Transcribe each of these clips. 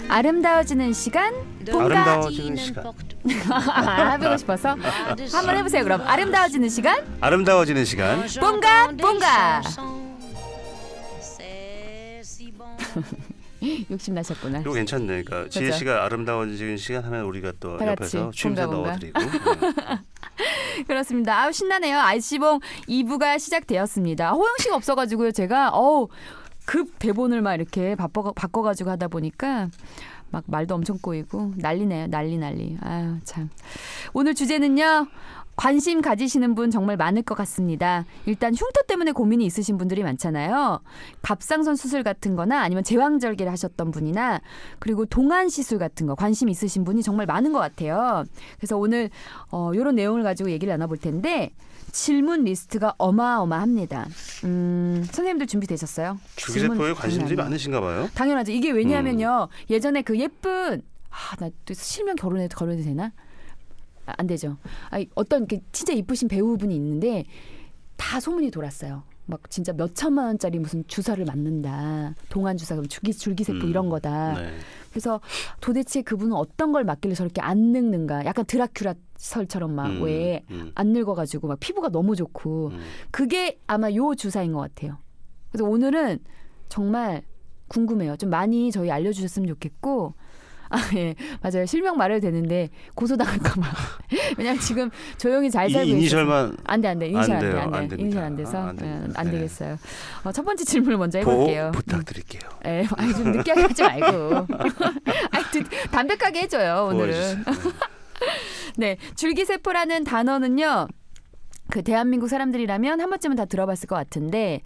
아름다워지는 시간. 아름다워지는 시간. 해보고 싶어서 한번 해보세요. 그럼 아름다워지는 시간. 아름다워지는 시간. 뽕가. 욕심 나셨구나. 이거 괜찮네. 그러니까 지혜 씨가 아름다워지는 시간 하면 우리가 또 다 옆에서 같이 춤새 뭔가. 넣어드리고. 네. 그렇습니다. 아우 신나네요. 아이씨봉 2부가 시작되었습니다. 호영 씨가 없어가지고요. 제가 급 대본을 막 이렇게 바꿔가지고 하다 보니까 막 말도 엄청 꼬이고 난리네요. 난리. 아유 참. 오늘 주제는요. 관심 가지시는 분 정말 많을 것 같습니다. 일단 흉터 때문에 고민이 있으신 분들이 많잖아요. 갑상선 수술 같은 거나 아니면 제왕절개를 하셨던 분이나 그리고 동안 시술 같은 거 관심 있으신 분이 정말 많은 것 같아요. 그래서 오늘 이런 내용을 가지고 얘기를 나눠볼 텐데 질문 리스트가 어마어마합니다. 선생님들 준비되셨어요? 줄기세포에 관심들이 많으신가 봐요. 당연하죠. 이게 왜냐하면요. 예전에 그 예쁜 나 또 실명 걸어도 되나? 안 되죠. 어떤 진짜 이쁘신 배우분이 있는데 다 소문이 돌았어요. 막 진짜 몇 천만 원짜리 무슨 주사를 맞는다. 동안 주사, 줄기세포 이런 거다. 네. 그래서 도대체 그분은 어떤 걸 맞길래 저렇게 안 늙는가. 약간 드라큘라 설처럼 막 왜 안 늙어가지고 막 피부가 너무 좋고 그게 아마 요 주사인 것 같아요. 그래서 오늘은 정말 궁금해요. 좀 많이 저희 알려주셨으면 좋겠고 예, 맞아요. 실명 말해도 되는데 고소당할까 봐. 왜냐면 지금 조용히 잘 살고 있어서. 이니셜만 안 돼. 이니셜 안 돼. 됩니다. 이니셜 안 돼서 안 네. 되겠어요. 첫 번째 질문을 먼저 해볼게요. 부탁드릴게요. 예, 좀 느끼하게 하지 말고. 담백하게 해줘요, 오늘은. 네, 줄기세포라는 단어는요. 그 대한민국 사람들이라면 한 번쯤은 다 들어봤을 것 같은데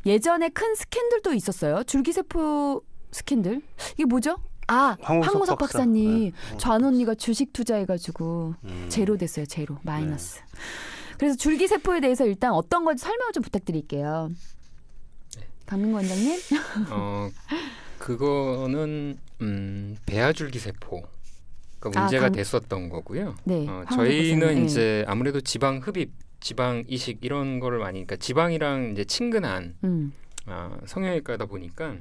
예전에 큰 스캔들도 있었어요. 줄기세포 스캔들. 이게 뭐죠? 황우석 박사님. 네. 저 안 언니가 주식 투자해가지고 제로 됐어요. 제로. 마이너스. 네. 그래서 줄기세포에 대해서 일단 어떤 건지 설명을 좀 부탁드릴게요. 네. 강민구 원장님. 그거는 배아줄기세포가 문제가 됐었던 거고요. 네. 저희는 이제 아무래도 지방 흡입, 지방 이식 이런 거를 많이 그러니까 지방이랑 이제 친근한 성형외과다 보니까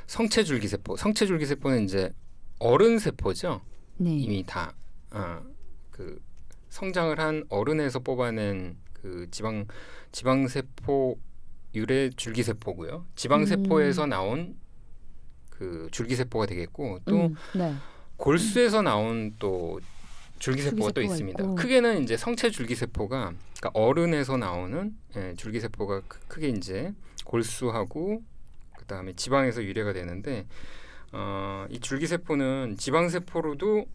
성체줄기세포는 이제 어른 세포죠. 네. 이미 다 그 성장을 한 어른에서 뽑아낸 그 지방세포 유래 줄기세포고요. 지방세포에서 나온 그 줄기세포가 되겠고 또 네. 골수에서 나온 또 줄기세포가 또 있습니다. 있고. 크게는 이제 성체줄기세포가 그러니까 어른에서 나오는 줄기세포가 크게 이제 골수하고 그다음에 지방에서 유래가 되는데 이 줄기세포는 지방세포로도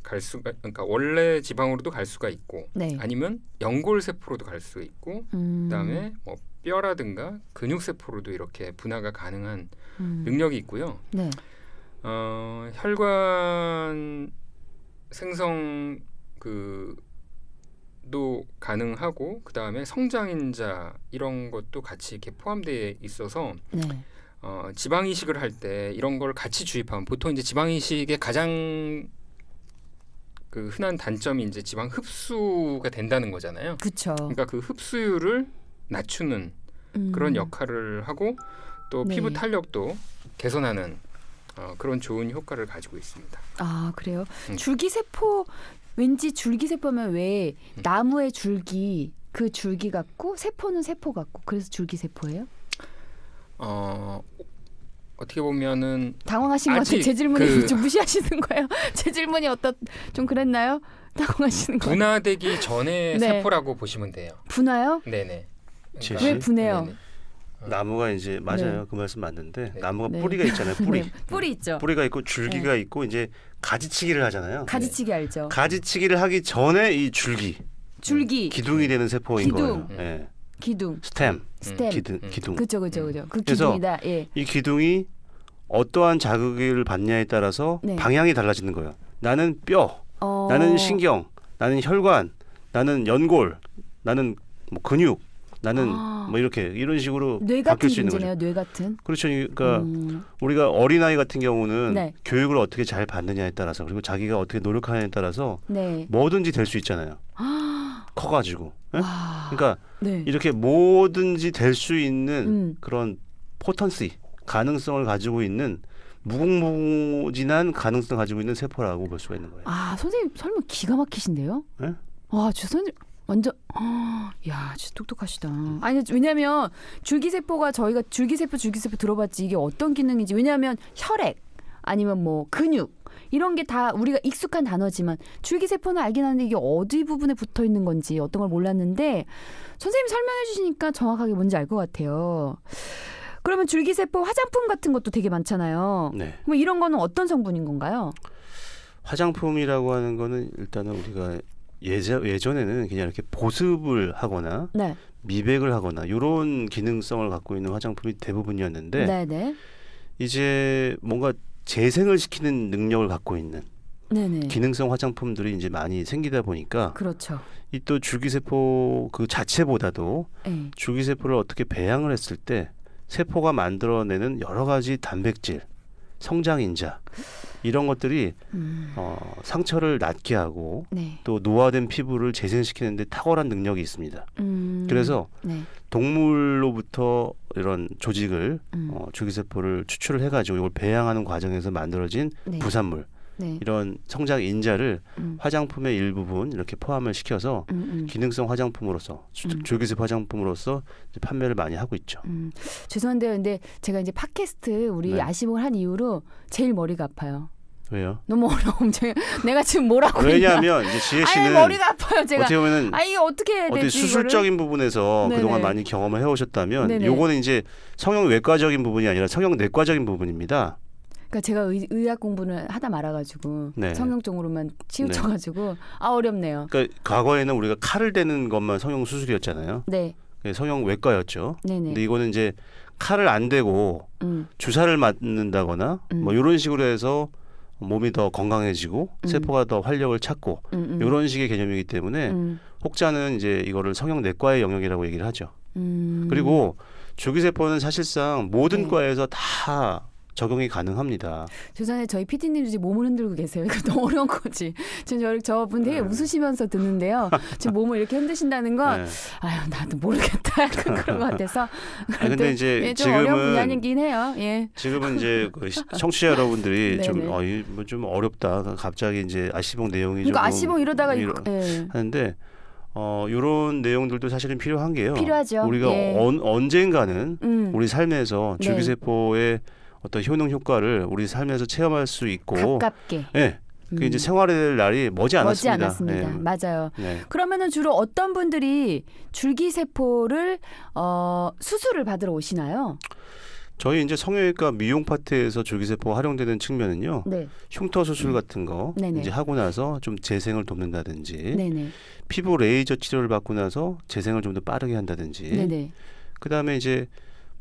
그러니까 원래 지방으로도 갈 수가 있고 네. 아니면 연골세포로도 갈 수 있고 그다음에 뭐 뼈라든가 근육세포로도 이렇게 분화가 가능한 능력이 있고요. 네. 혈관 생성 도 가능하고 그다음에 성장인자 이런 것도 같이 이렇게 포함되어 있어서 네. 지방 이식을 할 때 이런 걸 같이 주입하면 보통 이제 지방 이식의 가장 그 흔한 단점이 이제 지방 흡수가 된다는 거잖아요. 그렇죠. 그러니까 그 흡수율을 낮추는 그런 역할을 하고 또 네. 피부 탄력도 개선하는 그런 좋은 효과를 가지고 있습니다. 아 그래요? 줄기세포 왠지 줄기세포면 왜 나무의 줄기 그 줄기 같고 세포는 세포 같고 그래서 줄기세포예요? 어떻게 보면은 당황하신 것 같아요. 제 질문이 좀 무시하시는 거예요. 제 질문이 좀 그랬나요? 당황하시는 거예요. 분화되기 전에 네. 세포라고 보시면 돼요. 분화요? 네네. 왜 분해요? 네네. 나무가 이제 맞아요. 네. 그 말씀 맞는데 네. 나무가 네. 뿌리가 있잖아요. 뿌리. 네. 뿌리 있죠. 뿌리가 있고 줄기가 있고 이제 가지치기를 하잖아요. 가지치기 알죠? 가지치기를 하기 전에 이 줄기 기둥이 되는 세포인 기둥. 거예요. 예. 기둥. 스템. 스템. 기둥. 그죠. 그 그래서 기둥이다. 예. 이 기둥이 어떠한 자극을 받냐에 따라서 네. 방향이 달라지는 거예요. 나는 뼈, 나는 신경, 나는 혈관, 나는 연골, 나는 뭐 근육, 나는 뭐 이런 식으로 뇌 바뀔 같은 수 있는 거죠. 존재네요. 뇌 같은. 그렇죠. 그러니까 우리가 어린아이 같은 경우는 네. 교육을 어떻게 잘 받느냐에 따라서 그리고 자기가 어떻게 노력하느냐에 따라서 네. 뭐든지 될 수 있잖아요. 커가지고. 네? 그러니까 네. 이렇게 뭐든지 될 수 있는 그런 포턴시 가능성을 가지고 있는 무궁무진한 가능성을 가지고 있는 세포라고 볼 수가 있는 거예요. 아, 선생님 설명 기가 막히신데요? 네? 와, 저 선생님 완전 야, 진짜 똑똑하시다. 아니, 왜냐면 줄기세포가 저희가 줄기세포 들어봤지 이게 어떤 기능인지, 왜냐면 혈액 아니면 뭐 근육 이런 게 다 우리가 익숙한 단어지만 줄기세포는 알긴 하는데 이게 어디 부분에 붙어 있는 건지 어떤 걸 몰랐는데 선생님이 설명해 주시니까 정확하게 뭔지 알 것 같아요. 그러면 줄기세포 화장품 같은 것도 되게 많잖아요. 네. 그럼 이런 거는 어떤 성분인 건가요? 화장품이라고 하는 거는 일단은 우리가 예전에는 그냥 이렇게 보습을 하거나 네. 미백을 하거나 이런 기능성을 갖고 있는 화장품이 대부분이었는데 네네. 이제 뭔가 재생을 시키는 능력을 갖고 있는 네네. 기능성 화장품들이 이제 많이 생기다 보니까 그렇죠. 이 또 줄기세포 그 자체보다도 네. 줄기세포를 어떻게 배양을 했을 때 세포가 만들어내는 여러 가지 단백질, 성장인자 이런 것들이 상처를 낫게 하고 네. 또 노화된 피부를 재생시키는 데 탁월한 능력이 있습니다. 그래서 네. 동물로부터 이런 조직을 줄기세포를 추출을 해가지고 이걸 배양하는 과정에서 만들어진 네. 부산물 네. 이런 성장 인자를 화장품의 일부분 이렇게 포함을 시켜서 기능성 화장품으로서 줄기세포 화장품으로서 이제 판매를 많이 하고 있죠. 죄송한데요. 근데 제가 이제 팟캐스트 우리 네. 아시봉을 한 이후로 제일 머리가 아파요. 왜요? 너무 어려워. 내가 지금 뭐라고 왜냐하면 이제 지혜 아니, 씨는 머리가 아파요. 제가. 어떻게 보면은 이게 어떻게 해야 어떤 되지? 수술적인 부분에서 네네. 그동안 많이 경험을 해오셨다면 네네. 요거는 이제 성형외과적인 부분이 아니라 성형내과적인 부분입니다. 그러니까 제가 의학 공부는 하다 말아가지고 네. 성형 쪽으로만 치우쳐가지고 어렵네요. 그러니까 과거에는 우리가 칼을 대는 것만 성형 수술이었잖아요. 네. 성형외과였죠. 네네. 근데 이거는 이제 칼을 안 대고 주사를 맞는다거나 뭐 이런 식으로 해서 몸이 더 건강해지고 세포가 더 활력을 찾고 이런 식의 개념이기 때문에 혹자는 이제 이거를 성형내과의 영역이라고 얘기를 하죠. 그리고 줄기세포는 사실상 모든 네. 과에서 다 적용이 가능합니다. 죄송해요. 저희 PD님도 지금 몸을 흔들고 계세요. 이거 너무 어려운 거지. 지금 저분 되게 웃으시면서 듣는데요. 지금 몸을 이렇게 흔드신다는 건 네. 아유, 나도 모르겠다. 약간 그런 것 같아서. 근데 이제 좀 어려운 지금은 분야이긴 해요. 예. 지금은 이제 그 청취자 여러분들이 좀 네네. 좀 어렵다. 갑자기 이제 아시봉 내용이 그러니까 좀 아시봉 이러다가 예. 하는데 이런 내용들도 사실은 필요한 게요. 필요하죠. 우리가 예. 언젠가는 우리 삶에서 네. 줄기세포의 어떤 효능 효과를 우리 삶에서 체험할 수 있고, 가깝게. 예, 그 이제 생활이 될 날이 머지 않았습니다. 예. 맞아요. 네. 그러면은 주로 어떤 분들이 줄기세포를 수술을 받으러 오시나요? 저희 이제 성형외과 미용 파트에서 줄기세포가 활용되는 측면은요. 네. 흉터 수술 같은 거 네네. 이제 하고 나서 좀 재생을 돕는다든지, 네네. 피부 레이저 치료를 받고 나서 재생을 좀 더 빠르게 한다든지, 네네. 그다음에 이제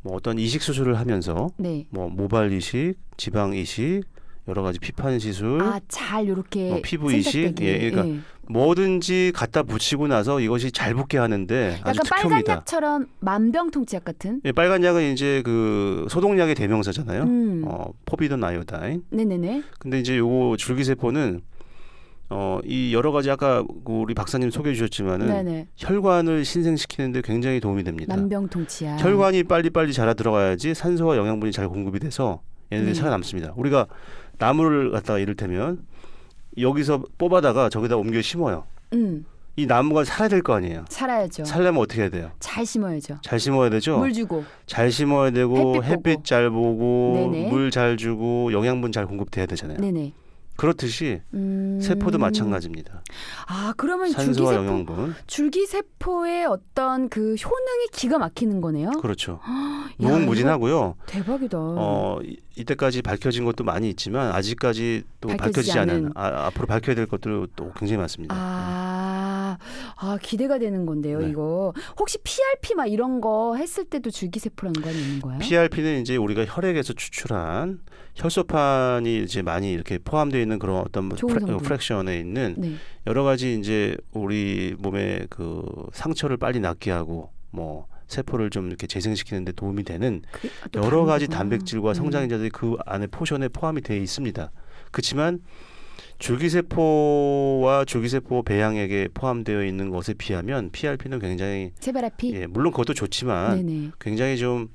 뭐 어떤 이식 수술을 하면서 네. 뭐 모발 이식, 지방 이식, 여러 가지 피판 시술, 잘 이렇게 뭐 피부 이식, 생각되게. 예, 그러니까 뭐든지 갖다 붙이고 나서 이것이 잘 붙게 하는데 아주 약간 빨간 특효입니다. 약처럼 만병통치약 같은. 예, 빨간 약은 이제 그 소독약의 대명사잖아요. 음. 포비돈 아이오다인. 네네네. 근데 이제 요거 줄기세포는 이 여러 가지 아까 우리 박사님 소개해 주셨지만은 네네. 혈관을 신생시키는데 굉장히 도움이 됩니다. 만병통치약. 혈관이 빨리빨리 자라 들어가야지 산소와 영양분이 잘 공급이 돼서 얘네들이 살아남습니다. 우리가 나무를 갖다가 이를테면 여기서 뽑아다가 저기다 옮겨 심어요. 이 나무가 살아야 될 거 아니에요. 살아야죠. 살려면 어떻게 해야 돼요? 잘 심어야죠. 잘 심어야 되죠. 물 주고. 잘 심어야 되고 햇빛 잘 보고 네네. 물 잘 주고 영양분 잘 공급돼야 되잖아요. 네네. 그렇듯이 세포도 마찬가지입니다. 그러면 산소와 영양분. 줄기세포의 어떤 그 효능이 기가 막히는 거네요. 그렇죠. 무궁무진하고요. 대박이다. 이때까지 밝혀진 것도 많이 있지만 아직까지 또 밝혀지지 않은 앞으로 밝혀야 될 것도 또 굉장히 많습니다. 기대가 되는 건데요. 네. 이거 혹시 PRP 막 이런 거 했을 때도 줄기세포라는 거 있는 거예요? PRP는 이제 우리가 혈액에서 추출한 혈소판이 이제 많이 이렇게 포함되어 있는 그런 어떤 프랙션에 있는 네. 여러 가지 이제 우리 몸의 그 상처를 빨리 낫게 하고 뭐 세포를 좀 이렇게 재생시키는 데 도움이 되는 여러 가지 단백질과 성장인자들이 그 안에 포션에 포함이 되어 있습니다. 그렇지만 줄기세포와 줄기세포 배양액에 포함되어 있는 것에 비하면 PRP는 굉장히 세바라피? 물론 그것도 좋지만 네네. 굉장히 좀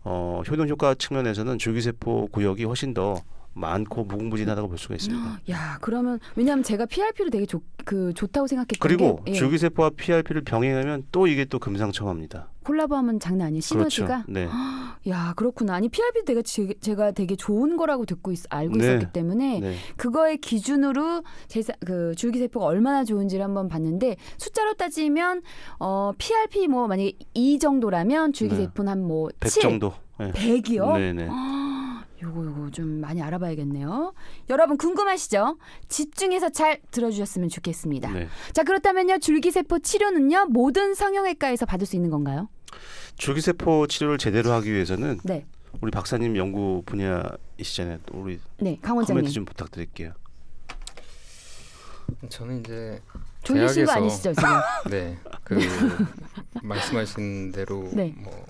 효능 효과 측면에서는 줄기세포 구역이 훨씬 더 많고 무궁무진하다고 볼 수가 있습니다. 야, 그러면 왜냐하면 제가 PRP를 되게 좋다고 생각했던 그리고 게 줄기세포와 PRP를 병행하면 또 이게 또 금상첨화입니다. 콜라보하면 장난 아니에요. 시너지가. 그렇죠. 네. 야, 그렇구나. 아니 PRP 제가 되게 좋은 거라고 알고 네. 있었기 때문에 네. 그거의 기준으로 그 줄기세포가 얼마나 좋은지를 한번 봤는데 숫자로 따지면 PRP 뭐 만약에 2 정도라면 줄기세포는 한 뭐 100 7, 정도. 네. 100이요? 네네. 요거 좀 많이 알아봐야겠네요. 여러분 궁금하시죠? 집중해서 잘 들어주셨으면 좋겠습니다. 네. 자, 그렇다면요. 줄기세포 치료는요. 모든 성형외과에서 받을 수 있는 건가요? 줄기세포 치료를 제대로 하기 위해서는 네. 우리 박사님 연구 분야이시잖아요. 또 우리 네, 강 원장님. 코멘트 좀 부탁드릴게요. 저는 이제 졸리신 거 대학에서- 아니시죠 지금? 네, 그 말씀하신 대로 네. 뭐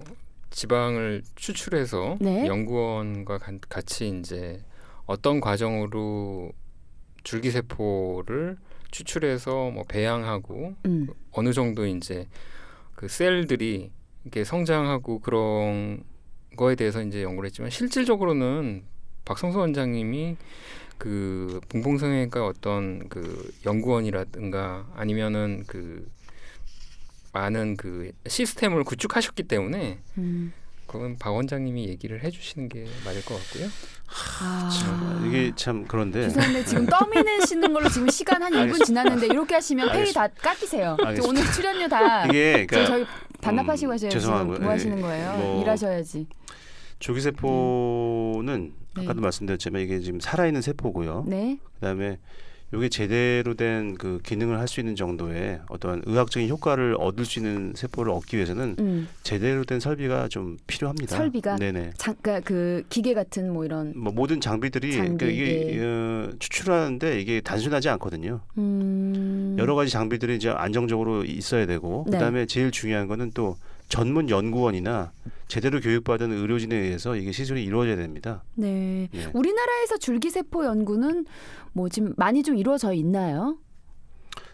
지방을 추출해서 네. 연구원과 같이 이제 어떤 과정으로 줄기세포를 추출해서 뭐 배양하고 어느 정도 이제 그 셀들이 이렇게 성장하고 그런 거에 대해서 이제 연구를 했지만 실질적으로는 박성수 원장님이 그 붕붕성형외과 어떤 그 연구원이라든가 아니면은 그 많은 그 시스템을 구축하셨기 때문에 그건 박 원장님이 얘기를 해주시는 게 맞을 것 같고요. 이게 참 그런데 죄송한데 지금 떠미는 걸로 지금 시간 한 1분 지났는데 이렇게 하시면 페이 다 깎이세요. 저 오늘 출연료 다 이게 그러니까 저희 반납하시고 하셔야지. 죄송하고요. 뭐 하시는 거예요? 뭐 일하셔야지. 줄기세포는 네. 아까도 말씀드렸지만 이게 지금 살아있는 세포고요. 네. 그다음에 이게 제대로 된 그 기능을 할 수 있는 정도의 어떤 의학적인 효과를 얻을 수 있는 세포를 얻기 위해서는 제대로 된 설비가 좀 필요합니다. 설비가? 네네. 그러니까 그 기계 같은 뭐 이런 뭐 모든 장비들이 그러니까 이게 추출하는데 이게 단순하지 않거든요. 여러 가지 장비들이 이제 안정적으로 있어야 되고 네. 그다음에 제일 중요한 거는 또 전문 연구원이나 제대로 교육받은 의료진에 의해서 이게 시술이 이루어져야 됩니다. 네. 네. 우리나라에서 줄기세포 연구는 뭐 지금 많이 좀 이루어져 있나요?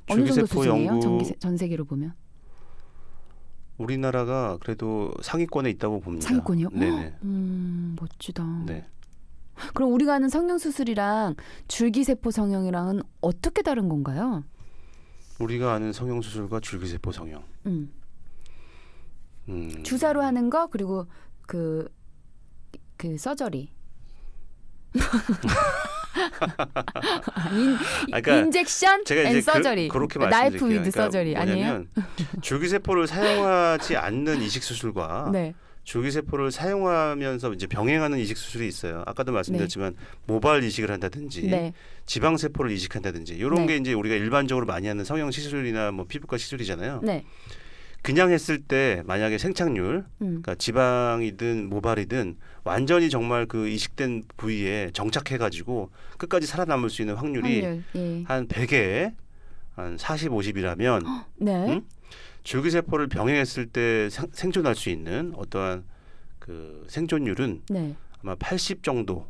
어느 정도 줄기세포 수준이에요? 연구 전 세계로 보면. 우리나라가 그래도 상위권에 있다고 봅니다. 상위권이요? 네네. 멋지다. 네. 그럼 우리가 하는 성형 수술이랑 줄기세포 성형이랑은 어떻게 다른 건가요? 우리가 아는 성형 수술과 줄기세포 성형. 주사로 하는 거 그리고 그 서저리. 그러니까 인젝션 제가 앤 이제 서저리. 그렇게 나이프 말씀드릴게요. 위드 서저리 아니에요? 뭐냐면 줄기세포를 사용하지 않는 이식 수술과 네. 줄기세포를 사용하면서 이제 병행하는 이식 수술이 있어요. 아까도 말씀드렸지만 모발 이식을 한다든지 네. 지방세포를 이식한다든지 이런 네. 게 이제 우리가 일반적으로 많이 하는 성형 시술이나 뭐 피부과 시술이잖아요. 네. 그냥 했을 때 만약에 생착률, 그러니까 지방이든 모발이든 완전히 정말 그 이식된 부위에 정착해가지고 끝까지 살아남을 수 있는 확률이 예. 한 100에 한 40, 50이라면 네. 줄기세포를 병행했을 때 생존할 수 있는 어떠한 그 생존율은 네. 아마 80 정도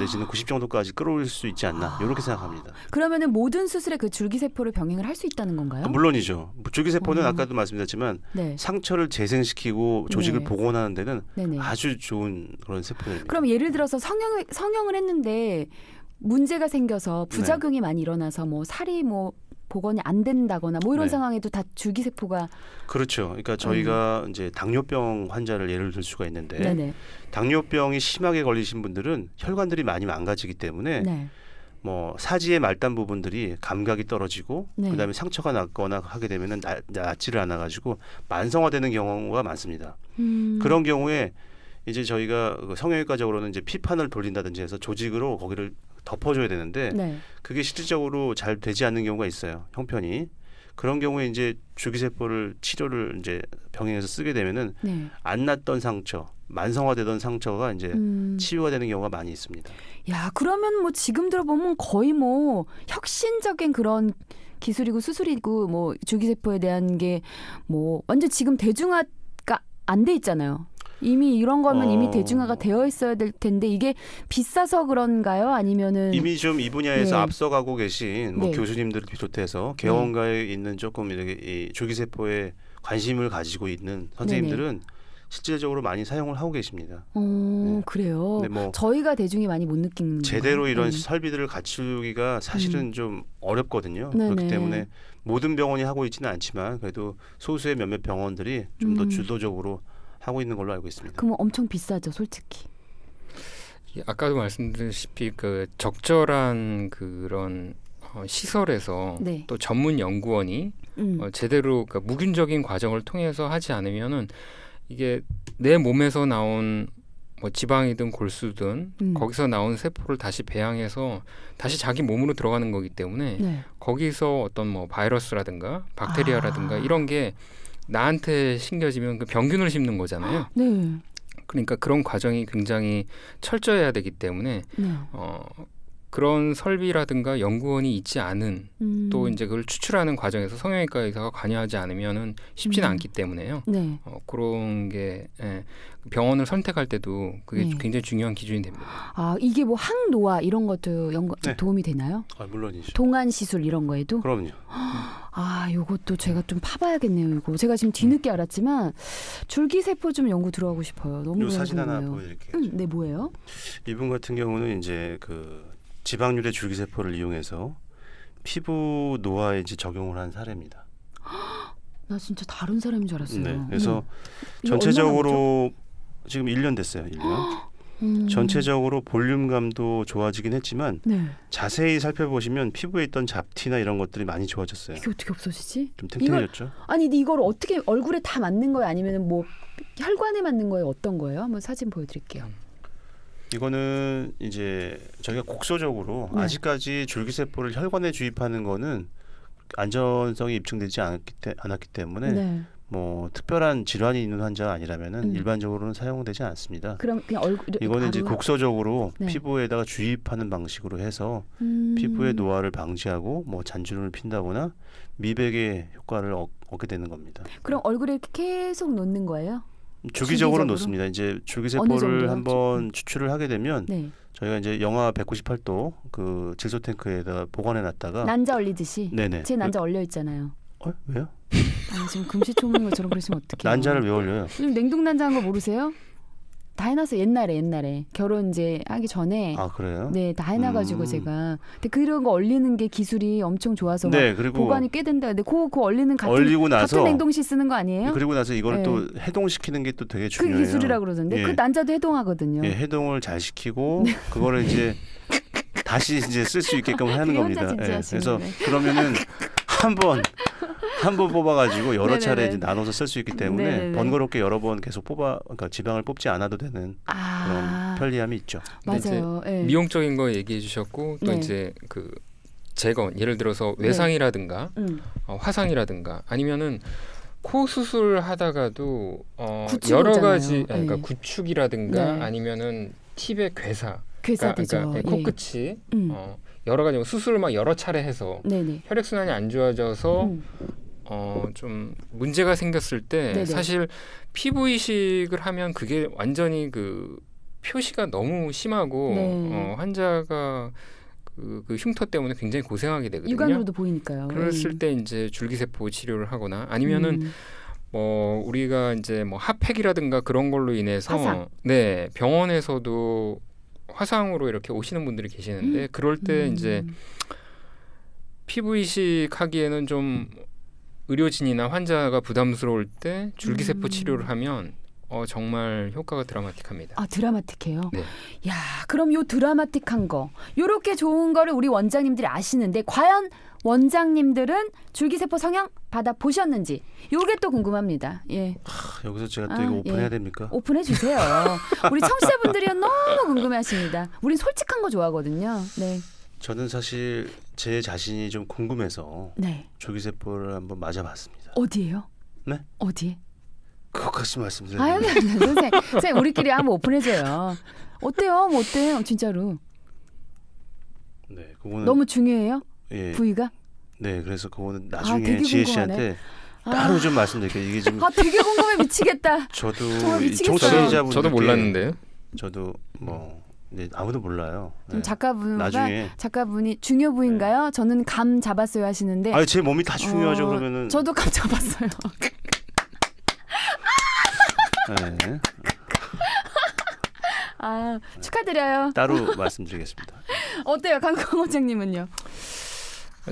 내지는 90 정도까지 끌어올릴 수 있지 않나 이렇게 생각합니다. 그러면은 모든 수술에 그 줄기세포를 병행을 할 수 있다는 건가요? 물론이죠. 줄기세포는 아까도 말씀드렸지만 네. 상처를 재생시키고 조직을 네. 복원하는 데는 네네. 아주 좋은 그런 세포입니다. 그럼 예를 들어서 성형을 했는데 문제가 생겨서 부작용이 많이 일어나서 뭐 살이 뭐 복원이 안 된다거나 뭐 이런 네. 상황에도 다 줄기세포가 그렇죠. 그러니까 저희가 이제 당뇨병 환자를 예를 들 수가 있는데 네네. 당뇨병이 심하게 걸리신 분들은 혈관들이 많이 망가지기 때문에 네. 뭐 사지의 말단 부분들이 감각이 떨어지고 네. 그다음에 상처가 났거나 하게 되면은 낫지를 않아 가지고 만성화되는 경우가 많습니다. 그런 경우에 이제 저희가 성형외과적으로는 이제 피판을 돌린다든지 해서 조직으로 거기를 덮어줘야 되는데 네. 그게 실질적으로 잘 되지 않는 경우가 있어요. 형편이. 그런 경우에 이제 줄기세포를 치료를 이제 병행해서 쓰게 되면은 네. 안 났던 상처, 만성화되던 상처가 이제 치유가 되는 경우가 많이 있습니다. 야, 그러면 뭐 지금 들어보면 거의 뭐 혁신적인 그런 기술이고 수술이고 뭐 줄기세포에 대한 게 뭐 완전 지금 대중화가 안 돼 있잖아요. 이미 이런 거면 이미 대중화가 되어 있어야 될 텐데 이게 비싸서 그런가요? 아니면은 이미 좀 이 분야에서 네. 앞서가고 계신 뭐 네. 교수님들을 비롯해서 개원가에 있는 조금 이렇게 이 줄기세포에 관심을 가지고 있는 선생님들은 실질적으로 많이 사용을 하고 계십니다. 그래요. 근데 뭐 저희가 대중이 많이 못 느끼는 제대로 건가요? 이런 네. 설비들을 갖추기가 사실은 좀 어렵거든요. 네네. 그렇기 때문에 모든 병원이 하고 있지는 않지만 그래도 소수의 몇몇 병원들이 좀 더 주도적으로 하고 있는 걸로 알고 있습니다. 그럼 엄청 비싸죠, 솔직히. 아까도 말씀드렸다시피 그 적절한 그런 시설에서 네. 또 전문 연구원이 제대로 그러니까 무균적인 과정을 통해서 하지 않으면은 이게 내 몸에서 나온 뭐 지방이든 골수든 거기서 나온 세포를 다시 배양해서 다시 자기 몸으로 들어가는 거기 때문에 네. 거기서 어떤 뭐 바이러스라든가 박테리아라든가 이런 게 나한테 심겨지면 그 병균을 심는 거잖아요. 네. 그러니까 그런 과정이 굉장히 철저해야 되기 때문에 네. 그런 설비라든가 연구원이 있지 않은 또 이제 그걸 추출하는 과정에서 성형외과 의사가 관여하지 않으면은 쉽지는 않기 때문에요. 네. 그런 게 병원을 선택할 때도 그게 네. 굉장히 중요한 기준이 됩니다. 아, 이게 뭐 항노화 이런 것도 네. 도움이 되나요? 물론이죠. 동안 시술 이런 거에도? 그럼요. 아, 요것도 제가 좀 파봐야겠네요. 이거 제가 지금 뒤늦게 알았지만 줄기세포 좀 연구 들어가고 싶어요. 너무 요 사진 하나 궁금해요. 보여드릴게요. 네, 뭐예요? 이분 같은 경우는 이제 그 지방률의 줄기세포를 이용해서 피부 노화에 이제 적용을 한 사례입니다. 나 진짜 다른 사람인 줄 알았어요. 네, 그래서 이거 얼마나 전체적으로 지금 1년 됐어요. 1년. 전체적으로 볼륨감도 좋아지긴 했지만 네. 자세히 살펴보시면 피부에 있던 잡티나 이런 것들이 많이 좋아졌어요. 이게 어떻게 없어지지? 좀 탱탱해졌죠. 아니, 근데 이걸 어떻게 얼굴에 다 맞는 거예요? 아니면 뭐 혈관에 맞는 거예요? 어떤 거예요? 한번 사진 보여드릴게요. 이거는 이제 저희가 곡소적으로 네. 아직까지 줄기세포를 혈관에 주입하는 거는 안전성이 입증되지 않았기 때문에 네. 뭐 특별한 질환이 있는 환자가 아니라면은 음. 일반적으로는 사용되지 않습니다. 그럼 그냥 얼굴 이거는 이제 바로 곡소적으로 네. 피부에다가 주입하는 방식으로 해서 피부의 노화를 방지하고 뭐 잔주름을 핀다거나 미백의 효과를 얻게 되는 겁니다. 그럼 얼굴에 이렇게 계속 놓는 거예요? 주기적으로 주기적으로? 놓습니다. 이제 어느 줄기세포를 정도요? 한번 추출을 하게 되면 네. 저희가 이제 영하 198도 그 질소 탱크에다가 보관해 놨다가 난자 얼리듯이. 네네. 제 난자 얼려 있잖아요. 왜요? 아, 지금 금시초문인 것처럼 그러시면 어떡해요? 난자를 왜 올려요? 지금 냉동 난자한 거 모르세요? 다 해놨어 옛날에 결혼 이제 하기 전에 아 그래요? 네 다 해놔가지고 제가 근데 그런 거 얼리는 게 기술이 엄청 좋아서 막 네, 그리고 보관이 꽤 된다. 근데 그 얼리는 얼리고 나서 같은 냉동실 쓰는 거 아니에요? 그리고 나서 이걸 네. 또 해동시키는 게 또 되게 그 중요해요. 기술이라 그러던데 예. 그 난자도 해동하거든요. 예, 해동을 잘 시키고 그거를 이제 다시 이제 쓸 수 있게끔 하는 그게 혼자 겁니다. 예, 진지하시네. 그래서 그러면은 한 번 뽑아가지고 여러 차례 네네네. 이제 나눠서 쓸 수 있기 때문에 네네네. 번거롭게 여러 번 계속 그러니까 지방을 뽑지 않아도 되는 그런 편리함이 있죠. 맞아요. 예. 미용적인 거 얘기해 주셨고 또 네. 이제 그 제거 예를 들어서 외상이라든가 화상이라든가 아니면은 코 수술하다가도 구축 여러 오잖아요. 가지 그러니까 네. 구축이라든가 네. 아니면은 팁의 괴사 괴사되죠. 그러니까 예. 코끝이 음. 여러 가지 수술을 막 여러 차례 해서 네네. 혈액순환이 안 좋아져서 좀 문제가 생겼을 때 네네. 사실 피부 이식을 하면 그게 완전히 그 표시가 너무 심하고 네. 환자가 그 흉터 때문에 굉장히 고생하게 되거든요. 육안으로도 보이니까요. 그랬을 때 이제 줄기세포 치료를 하거나 아니면은 뭐 우리가 이제 뭐 핫팩이라든가 그런 걸로 인해서 화상. 네 병원에서도 화상으로 이렇게 오시는 분들이 계시는데 그럴 때 이제 피부 이식하기에는 좀 의료진이나 환자가 부담스러울 때 줄기세포 치료를 하면 정말 효과가 드라마틱합니다. 아 드라마틱해요. 네. 야 그럼 요 드라마틱한 거 요렇게 좋은 거를 우리 원장님들이 아시는데 과연 원장님들은 줄기세포 성형 받아 보셨는지 요게 또 궁금합니다. 예. 여기서 제가 또 이거 오픈해야 예. 됩니까? 오픈해 주세요. 우리 청취자분들이 너무 궁금해하십니다. 우린 솔직한 거 좋아하거든요. 네. 저는 사실 제 자신이 좀 궁금해서 네. 줄기세포를 한번 맞아봤습니다. 어디예요? 네? 어디에? 그것까지 말씀드려야 아유, 됩니다. 선생님 우리끼리 한번 오픈해줘요. 어때요? 뭐 어때요? 진짜로. 네, 그거는 너무 중요해요? 예, 부위가? 네, 그래서 그거는 되게 나중에 지혜 궁금하네. 씨한테 따로 좀 말씀드릴게요. 이게 지금 되게 궁금해 미치겠다. 저도 정말 이 미치겠어요. 청취자분들께 저도 몰랐는데요. 저도 네, 아무도 몰라요. 지금 네. 작가분이 나중에 중요 부위인가요? 저는 감 잡았어요 하시는데. 아니 제 몸이 다 중요하죠. 그러면은 저도 감 잡았어요. 네. 아, 축하드려요. 따로 말씀드리겠습니다. 어때요, 강광 원장님은요?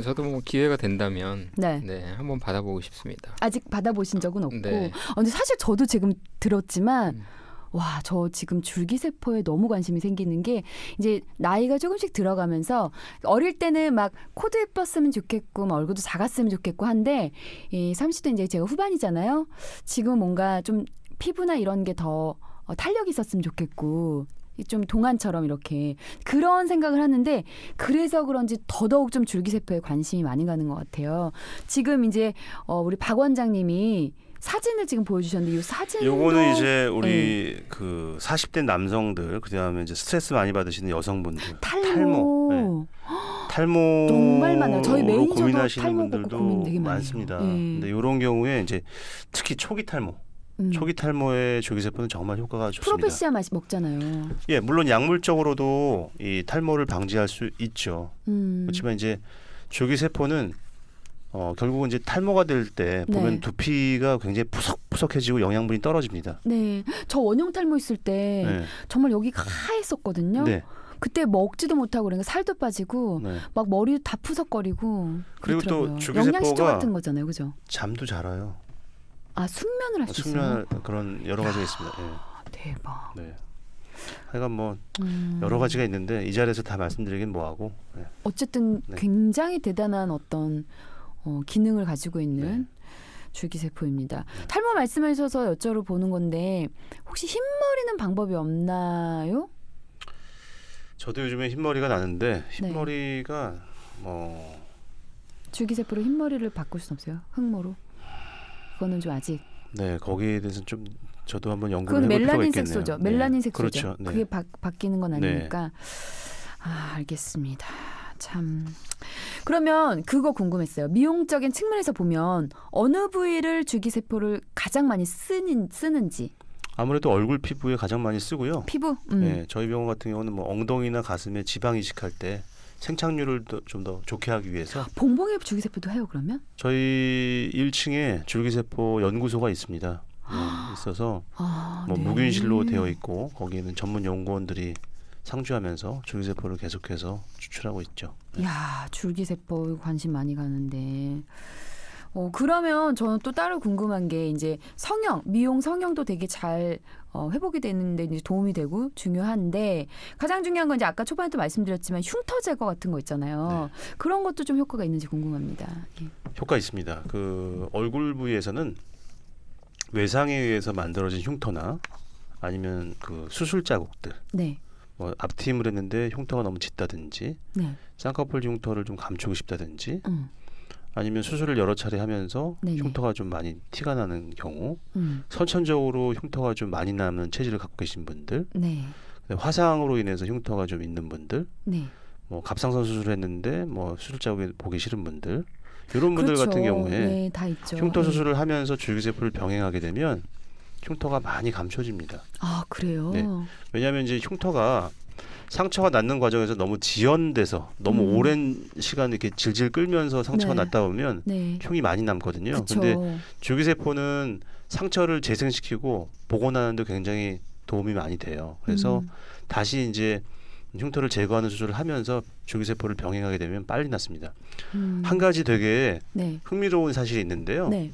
저도 뭐 기회가 된다면 네. 네, 한번 받아보고 싶습니다. 아직 받아보신 적은 없고. 네. 근데 사실 저도 지금 들었지만 와, 저 지금 줄기세포에 너무 관심이 생기는 게 이제 나이가 조금씩 들어가면서 어릴 때는 막 코도 예뻤으면 좋겠고 막 얼굴도 작았으면 좋겠고 한데 이 30대 이제 제가 후반이잖아요. 지금 뭔가 좀 피부나 이런 게 더 탄력이 있었으면 좋겠고 좀 동안처럼 이렇게 그런 생각을 하는데 그래서 그런지 더더욱 좀 줄기세포에 관심이 많이 가는 것 같아요. 지금 이제 우리 박 원장님이 사진을 지금 보여주셨는데 이 사진도 요거는 이제 우리 그 40대 남성들 그다음에 이제 스트레스 많이 받으시는 여성분들 탈모. 네. 탈모 정말 많아요. 저희 매니저도 고민하시는 탈모 분들도 고민 되게 많아요. 많습니다. 예. 근데 이런 경우에 이제 특히 초기 탈모, 초기 탈모의 줄기세포는 정말 효과가 좋습니다. 프로페시아 맛이 먹잖아요. 예, 물론 약물적으로도 이 탈모를 방지할 수 있죠. 그렇지만 이제 줄기세포는 결국은 이제 탈모가 될 때 보면 네. 두피가 굉장히 푸석푸석해지고 영양분이 떨어집니다. 네, 저 원형 탈모 있을 때 네. 정말 여기가 하했었거든요. 네. 그때 먹지도 못하고 그러니까 살도 빠지고 네. 막 머리도 다 푸석거리고 그리고 또 그렇더라고요. 줄기세포가 영양실조 같은 거잖아요, 그죠? 잠도 잘 와요. 아, 숙면을 할 수 있어요. 숙면 그런 여러 가지가 있습니다. 예. 대박. 네. 하여간 뭐 여러 가지가 있는데 이 자리에서 다 말씀드리긴 뭐하고. 네. 어쨌든 네. 굉장히 대단한 어떤 기능을 가지고 있는 네. 줄기세포입니다. 탈모 말씀하셔서 여쭤보는 건데 혹시 흰머리는 방법이 없나요? 저도 요즘에 흰머리가 나는데 네. 흰머리가 뭐 줄기세포로 흰머리를 바꿀 순 없어요? 흑모로? 그거는 좀 아직. 네, 거기에 대해서 좀 저도 한번 연구를 그건 해볼 필요가 멜라닌 있겠네요. 색소죠. 네. 멜라닌 색소죠. 그렇죠. 네. 그게 바뀌는 건 아니니까. 아, 알겠습니다. 참. 그러면 그거 궁금했어요. 미용적인 측면에서 보면 어느 부위를 줄기세포를 가장 많이 쓰는지. 아무래도 얼굴 피부에 가장 많이 쓰고요. 피부? 네, 저희 병원 같은 경우는 뭐 엉덩이나 가슴에 지방 이식할 때 생착률을 좀 더 좋게 하기 위해서 봉봉에 줄기세포도 해요, 그러면? 저희 1층에 줄기세포 연구소가 있습니다. 있어서 아, 뭐 네. 무균실로 되어 있고 거기에는 전문 연구원들이 상주하면서 줄기세포를 계속해서 추출하고 있죠. 야, 줄기세포 관심 많이 가는데. 그러면 저는 또 따로 궁금한 게 이제 성형, 미용 성형도 되게 잘 회복이 되는데 이제 도움이 되고 중요한데 가장 중요한 건 이제 아까 초반에도 말씀드렸지만 흉터 제거 같은 거 있잖아요. 그런 것도 좀 효과가 있는지 궁금합니다. 예. 효과 있습니다. 그 얼굴 부위에서는 외상에 의해서 만들어진 흉터나 아니면 그 수술 자국들, 네, 뭐 앞트임을 했는데 흉터가 너무 짙다든지 네, 쌍꺼풀 흉터를 좀 감추고 싶다든지 음, 아니면 수술을 여러 차례 하면서 네네. 흉터가 좀 많이 티가 나는 경우 음, 선천적으로 흉터가 좀 많이 나는 체질을 갖고 계신 분들, 네, 화상으로 인해서 흉터가 좀 있는 분들, 네. 뭐 갑상선 수술했는데 뭐 수술 자국이 보기 싫은 분들, 이런 분들 그렇죠. 같은 경우에 네, 다 있죠. 흉터 네. 수술을 하면서 줄기세포를 병행하게 되면 흉터가 많이 감춰집니다. 아, 그래요? 네. 왜냐하면 이제 흉터가 상처가 낫는 과정에서 너무 지연돼서 너무 오랜 시간 이렇게 질질 끌면서 상처가 네. 낫다 보면 네. 흉이 많이 남거든요. 그쵸. 근데 줄기세포는 상처를 재생시키고 복원하는 데 굉장히 도움이 많이 돼요. 그래서 다시 이제 흉터를 제거하는 수술을 하면서 줄기세포를 병행하게 되면 빨리 낫습니다. 한 가지 되게 네. 흥미로운 사실이 있는데요. 네.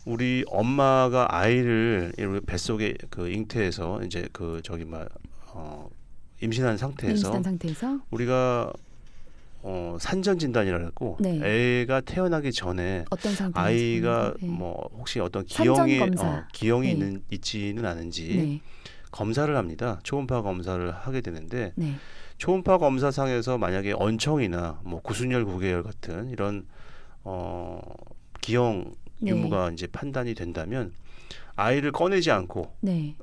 우리 엄마가 아이를 이렇게 뱃속에 그 잉태해서 이제 그 저기 임신한 상태에서 임신한 상태에서 우리가 산전 진단이라고 했고 네. 애가 태어나기 전에 어떤 상태에서 아이가 네. 뭐 혹시 어떤 산전 기형이 검사. 기형이 네. 있지는 않은지 네. 검사를 합니다. 초음파 검사를 하게 되는데 네. 초음파 검사상에서 만약에 언청이나 뭐 구순열 구개열 같은 이런 기형 네. 유무가 이제 판단이 된다면 아이를 꺼내지 않고 네.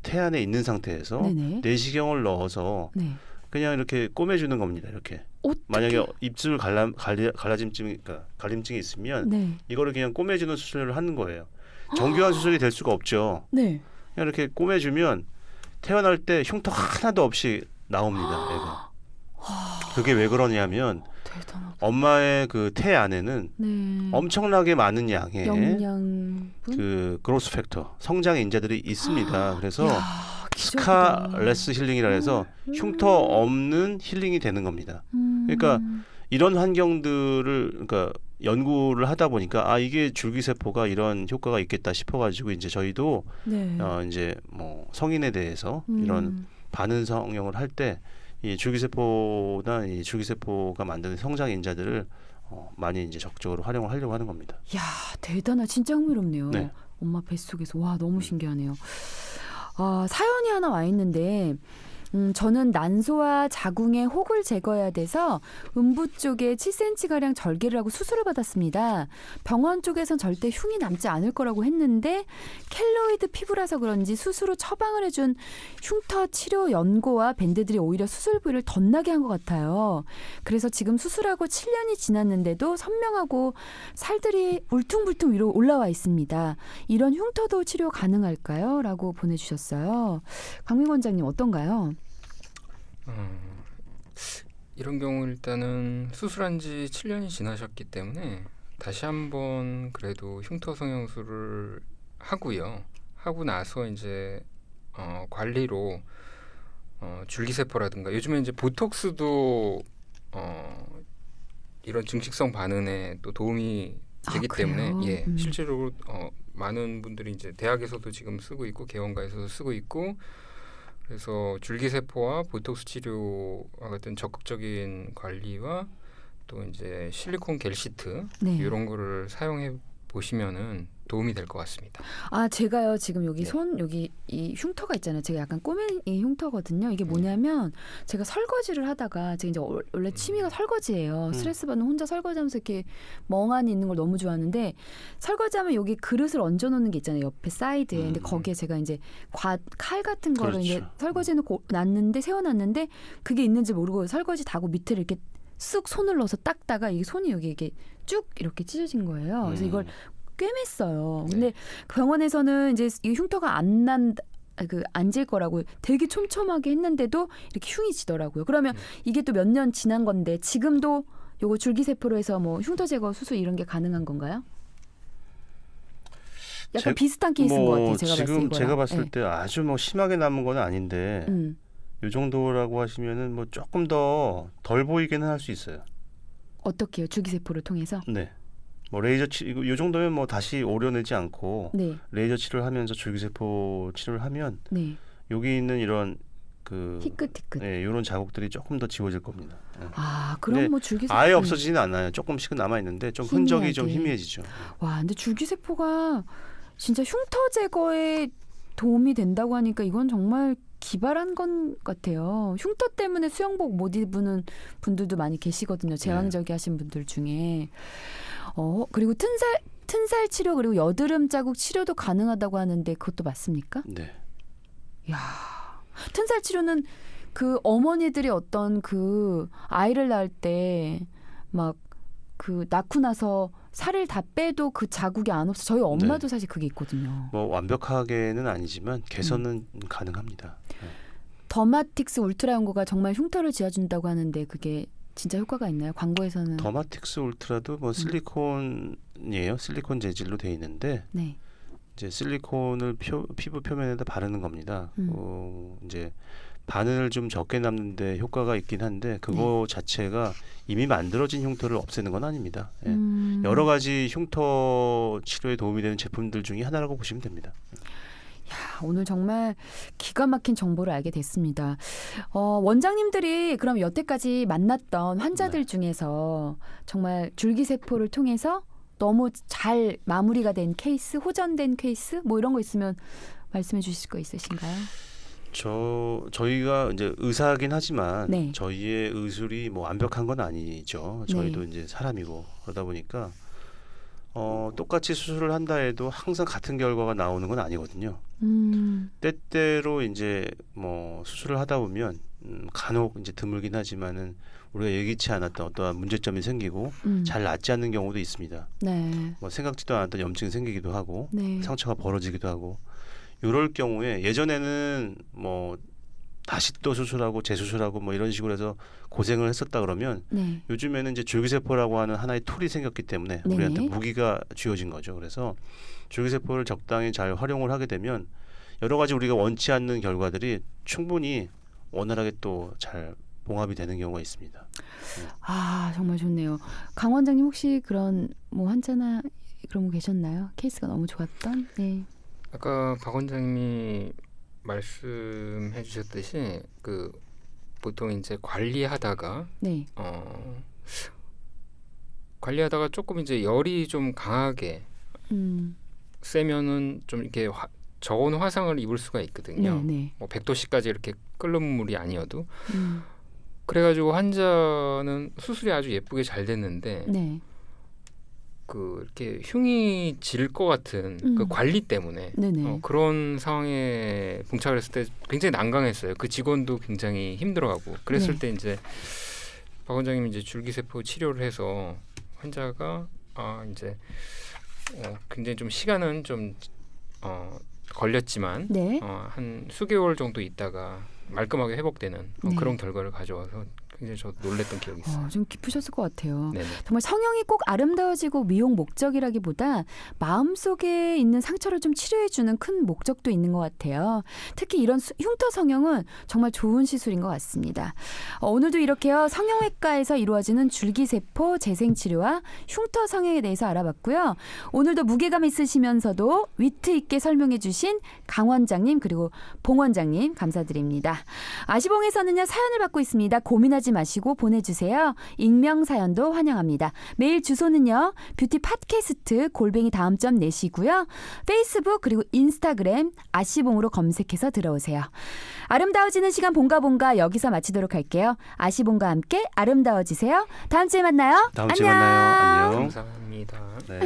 태 안에 있는 상태에서 네네. 내시경을 넣어서 네. 그냥 이렇게 꼬매주는 겁니다. 이렇게 어떻게? 만약에 입술 갈림증이 있으면 네. 이거를 그냥 꼬매주는 수술을 하는 거예요. 정교한 수술이 될 수가 없죠. 네. 그냥 이렇게 꼬매주면 태어날 때 흉터 하나도 없이 나옵니다. 애가. 그게 왜 그러냐면 대단하다. 엄마의 그 태 안에는 네. 엄청나게 많은 양의 영양분. 그 그로스 팩터 성장 인자들이 있습니다. 그래서 야, 기적이다. 스카레스 힐링이라 해서 흉터 없는 힐링이 되는 겁니다. 그러니까 이런 환경들을 그러니까 연구를 하다 보니까 아 이게 줄기세포가 이런 효과가 있겠다 싶어가지고 이제 저희도 네. 이제 뭐 성인에 대해서 이런 반응 성형을 할 때 이 줄기세포나 이 줄기세포가 만드는 성장 인자들을 많이 이제 적극적으로 활용을 하려고 하는 겁니다. 야, 대단하. 진짜 흥미롭네요. 네. 엄마 뱃속에서 와 너무 신기하네요. 사연이 하나 와 있는데 저는 난소와 자궁의 혹을 제거해야 돼서 음부 쪽에 7cm가량 절개를 하고 수술을 받았습니다. 병원 쪽에선 절대 흉이 남지 않을 거라고 했는데 켈로이드 피부라서 그런지 수술 후 처방을 해준 흉터 치료 연고와 밴드들이 오히려 수술 부위를 덧나게 한 것 같아요. 그래서 지금 수술하고 7년이 지났는데도 선명하고 살들이 울퉁불퉁 위로 올라와 있습니다. 이런 흉터도 치료 가능할까요? 라고 보내주셨어요. 강민 원장님 어떤가요? 이런 경우 일단은 수술한 지 7년이 지나셨기 때문에 다시 한번 그래도 흉터 성형술을 하고요. 하고 나서 이제 관리로 줄기세포라든가 요즘에 이제 보톡스도 이런 증식성 반응에 또 도움이 되기 때문에 예, 실제로 많은 분들이 이제 대학에서도 지금 쓰고 있고 개원가에서도 쓰고 있고 그래서 줄기세포와 보톡스 치료와 같은 적극적인 관리와 또 이제 실리콘 겔 시트 네. 이런 거를 사용해 보시면은 도움이 될 것 같습니다. 제가요 지금 여기 네. 여기 이 흉터가 있잖아요. 제가 약간 꼬맨 이 흉터거든요. 이게 뭐냐면 제가 설거지를 하다가 제가 이제 원래 취미가 설거지예요. 스트레스 받는 혼자 설거지하면서 이렇게 멍하니 있는 걸 너무 좋아하는데 설거지하면 여기 그릇을 얹어 놓는 게 있잖아요. 옆에 사이드에. 근데 거기에 제가 이제 칼 같은 거를 그렇죠. 이제 설거지해 놓고 세워놨는데 그게 있는지 모르고 설거지 다고 밑에 이렇게 쑥 손을 넣어서 닦다가 이게 손이 여기 이게 쭉 이렇게 찢어진 거예요. 그래서 이걸 꿰맸어요. 근데 네. 병원에서는 이제 이 흉터가 안 질 거라고 되게 촘촘하게 했는데도 이렇게 흉이 지더라고요. 그러면 이게 또 몇 년 지난 건데 지금도 요거 줄기세포로 해서 뭐 흉터 제거 수술 이런 게 가능한 건가요? 약간 비슷한 케이스인 것 같아요. 지금 제가 봤을 네. 때 아주 뭐 심하게 남은 건 아닌데 이 정도라고 하시면은 뭐 조금 더 덜 보이게는 할 수 있어요. 어떻게요? 줄기세포를 통해서? 네. 뭐 레이저 이 정도면 뭐 다시 오려내지 않고 네. 레이저 치료를 하면서 줄기세포 치료를 하면 네. 여기 있는 이런 그 희끗희끗. 네, 이런 자국들이 조금 더 지워질 겁니다. 네. 그럼 근데 뭐 줄기세포 아예 없어지지는 않아요. 조금씩은 남아 있는데 좀 흔적이 좀 희미하게. 희미해지죠. 와, 근데 줄기세포가 진짜 흉터 제거에 도움이 된다고 하니까 이건 정말 기발한 건 같아요. 흉터 때문에 수영복 못 입는 분들도 많이 계시거든요. 제왕절개 하신 분들 중에. 그리고 튼살 치료 그리고 여드름 자국 치료도 가능하다고 하는데 그것도 맞습니까? 네. 야, 튼살 치료는 그 어머니들이 어떤 그 아이를 낳을 때 막 그 낳고 나서 살을 다 빼도 그 자국이 안 없어. 저희 엄마도 사실 그게 있거든요. 뭐 완벽하게는 아니지만 개선은 가능합니다. 네. 더마틱스 울트라 연고가 정말 흉터를 지워준다고 하는데 그게 진짜 효과가 있나요? 광고에서는. 더마틱스 울트라도 뭐 실리콘이에요. 실리콘 재질로 돼 있는데 네. 이제 실리콘을 피부 표면에다 바르는 겁니다. 이제 바늘을 좀 적게 남는데 효과가 있긴 한데 그거 자체가 이미 만들어진 흉터를 없애는 건 아닙니다. 예. 여러 가지 흉터 치료에 도움이 되는 제품들 중에 하나라고 보시면 됩니다. 야, 오늘 정말 기가 막힌 정보를 알게 됐습니다. 원장님들이 그럼 여태까지 만났던 환자들 중에서 정말 줄기세포를 통해서 너무 잘 마무리가 된 케이스, 호전된 케이스 뭐 이런 거 있으면 말씀해 주실 거 있으신가요? 저희가 이제 의사긴 하지만 네. 저희의 의술이 뭐 완벽한 건 아니죠. 저희도 네. 이제 사람이고 그러다 보니까 똑같이 수술을 한다 해도 항상 같은 결과가 나오는 건 아니거든요. 때때로 이제 뭐 수술을 하다 보면 간혹 이제 드물긴 하지만은 우리가 예기치 않았던 어떠한 문제점이 생기고 잘 낫지 않는 경우도 있습니다. 네. 뭐 생각지도 않았던 염증이 생기기도 하고 네. 상처가 벌어지기도 하고 이럴 경우에 예전에는 뭐 다시 또 수술하고 재수술하고 뭐 이런 식으로 해서 고생을 했었다 그러면 네. 요즘에는 이제 줄기세포라고 하는 하나의 툴이 생겼기 때문에 네네. 우리한테 무기가 쥐어진 거죠. 그래서 줄기세포를 적당히 잘 활용을 하게 되면 여러 가지 우리가 원치 않는 결과들이 충분히 원활하게 또 잘 봉합이 되는 경우가 있습니다. 아 정말 좋네요. 강 원장님 혹시 그런 뭐 환자나 그런 분 계셨나요? 케이스가 너무 좋았던? 네. 아까 박 원장님이 말씀해 주셨듯이 그 보통 이제 관리하다가 네. 관리하다가 조금 이제 열이 좀 강하게 세면은 좀 이렇게 저온 화상을 입을 수가 있거든요. 네. 뭐 100도씨까지 이렇게 끓는 물이 아니어도 음. 그래가지고 환자는 수술이 아주 예쁘게 잘 됐는데 네. 그 이렇게 흉이 질 것 같은 그 관리 때문에 네네. 그런 상황에 봉착을 했을 때 굉장히 난감했어요. 그 직원도 굉장히 힘들어하고 그랬을 네. 때 이제 박 원장님이 이제 줄기세포 치료를 해서 환자가 이제 굉장히 좀 시간은 좀 걸렸지만 네. 한 수개월 정도 있다가 말끔하게 회복되는 네. 그런 결과를 가져와서 굉장히 저 놀랬던 기억이 있어요. 좀 기쁘셨을 것 같아요. 네네. 정말 성형이 꼭 아름다워지고 미용 목적이라기보다 마음속에 있는 상처를 좀 치료해주는 큰 목적도 있는 것 같아요. 특히 이런 흉터 성형은 정말 좋은 시술인 것 같습니다. 오늘도 이렇게요. 성형외과에서 이루어지는 줄기세포 재생치료와 흉터 성형에 대해서 알아봤고요. 오늘도 무게감 있으시면서도 위트 있게 설명해 주신 강 원장님 그리고 봉 원장님 감사드립니다. 아시봉에서는요. 사연을 받고 있습니다. 고민하지 마시고 보내주세요. 익명 사연도 환영합니다. 메일 주소는요. 뷰티 팟캐스트 @ 내시고요. 페이스북 그리고 인스타그램 아시봉으로 검색해서 들어오세요. 아름다워지는 시간 봉가봉가 여기서 마치도록 할게요. 아시봉과 함께 아름다워지세요. 다음 주에 만나요. 다음 주에 만나요. 안녕. 감사합니다. 네.